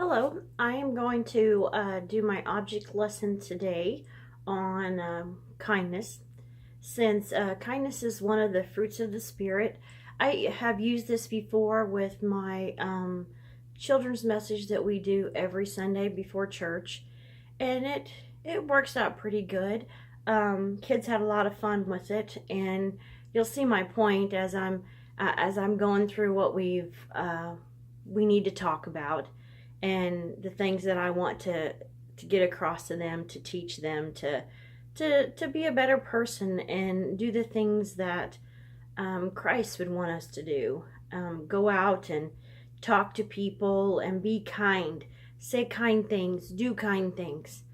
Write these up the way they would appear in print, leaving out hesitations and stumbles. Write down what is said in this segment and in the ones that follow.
Hello, I am going to do my object lesson today on kindness. Since kindness is one of the fruits of the Spirit, I have used this before with my children's message that we do every Sunday before church, and it works out pretty good. Kids had a lot of fun with it, and you'll see my point as I'm going through what we need to talk about and the things that I want to get across to them, to teach them, to be a better person and do the things that Christ would want us to do. Go out and talk to people and be kind, say kind things, do kind things.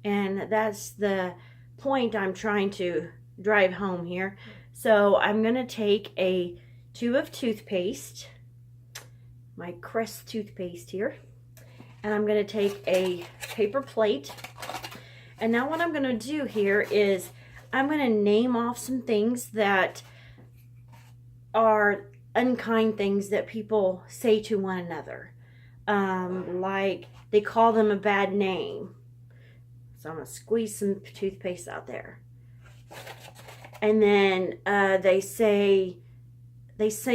And that's the point I'm trying to drive home here. So I'm going to take a tube of toothpaste, my Crest toothpaste here, and I'm going to take a paper plate. And now what I'm going to do here is I'm going to name off some things that are unkind things that people say to one another. Like they call them a bad name. So I'm going to squeeze some toothpaste out there. And then they say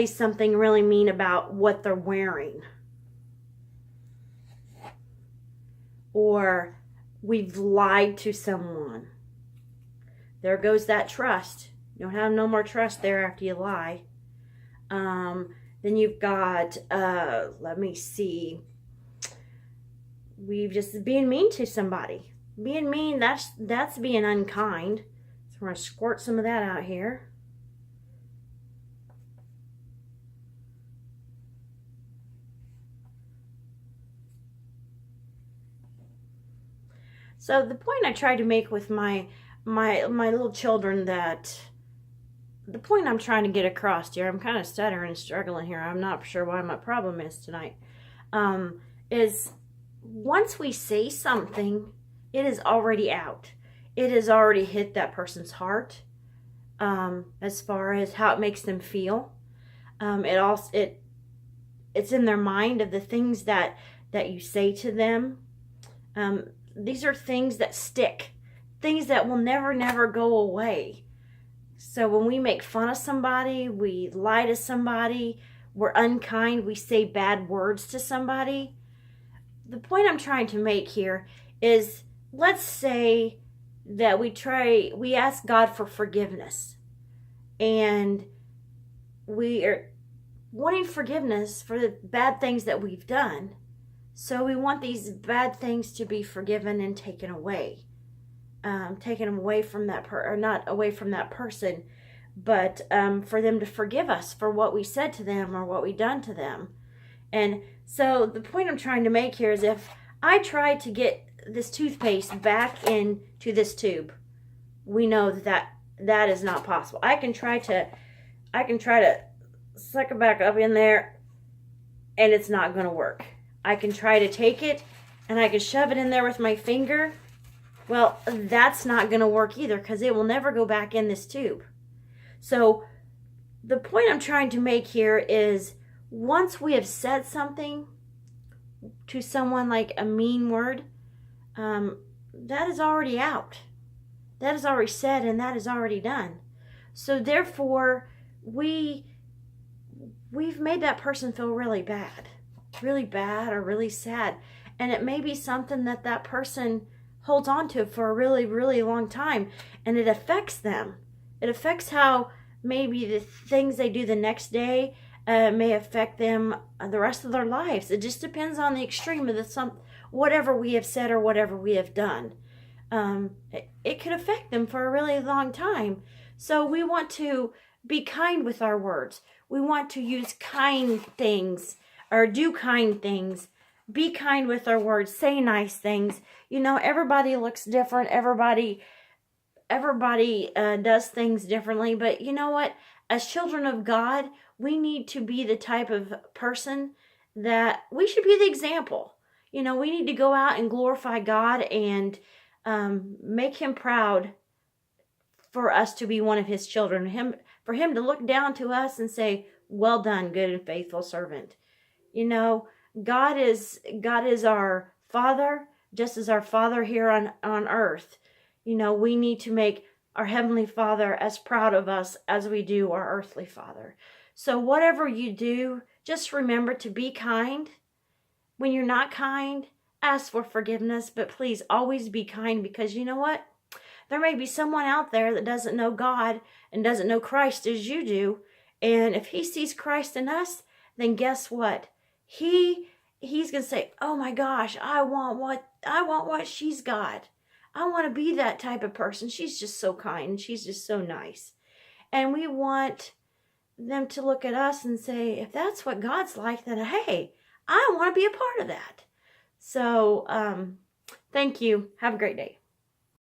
something really mean about what they're wearing. Or we've lied to someone. There goes that trust. You don't have no more trust there after you lie. Then you've got, let me see. We've just being mean to somebody. Being mean, that's being unkind. So we're going to squirt some of that out here. So the point I tried to make with my little children, that the point I'm trying to get across here, I'm kind of stuttering and struggling here. I'm not sure why my problem is tonight. Is once we say something, it is already out. It has already hit that person's heart. As far as how it makes them feel, it's in their mind of the things that you say to them. These are things that stick, things that will never go away. So when we make fun of somebody, we lie to somebody, we're unkind, we say bad words to somebody. The point I'm trying to make here is, let's say that we ask God for forgiveness, and we are wanting forgiveness for the bad things that we've done. So we want these bad things to be forgiven and taken away. Taken away from that or not away from that person, but for them to forgive us for what we said to them or what we done to them. And so the point I'm trying to make here is, if I try to get this toothpaste back into this tube, we know that is not possible. I can try to suck it back up in there, and it's not going to work. I can try to take it and I can shove it in there with my finger. Well, that's not going to work either, because it will never go back in this tube. So the point I'm trying to make here is, once we have said something to someone, like a mean word, that is already out. That is already said, and that is already done. So therefore, we've made that person feel really bad or really sad. And it may be something that person holds on to for a really long time, and it affects them. It affects how maybe the things they do the next day may affect them the rest of their lives. It just depends on the extreme of whatever we have said or whatever we have done. It could affect them for a really long time. So we want to be kind with our words. We want to use kind things or do kind things. Be kind with our words. Say nice things. You know, everybody looks different. Everybody does things differently. But you know what? As children of God, we need to be the type of person that we should be the example. You know, we need to go out and glorify God and make Him proud for us to be one of His children. For Him to look down to us and say, "Well done, good and faithful servant." You know, God is our Father, just as our Father here on earth. You know, we need to make our Heavenly Father as proud of us as we do our earthly Father. So whatever you do, just remember to be kind. When you're not kind, ask for forgiveness, but please always be kind, because you know what? There may be someone out there that doesn't know God and doesn't know Christ as you do. And if he sees Christ in us, then guess what? He's going to say, "Oh my gosh, I want what she's got. I want to be that type of person. She's just so kind. She's just so nice." And we want them to look at us and say, if that's what God's like, then hey, I want to be a part of that. So, thank you. Have a great day.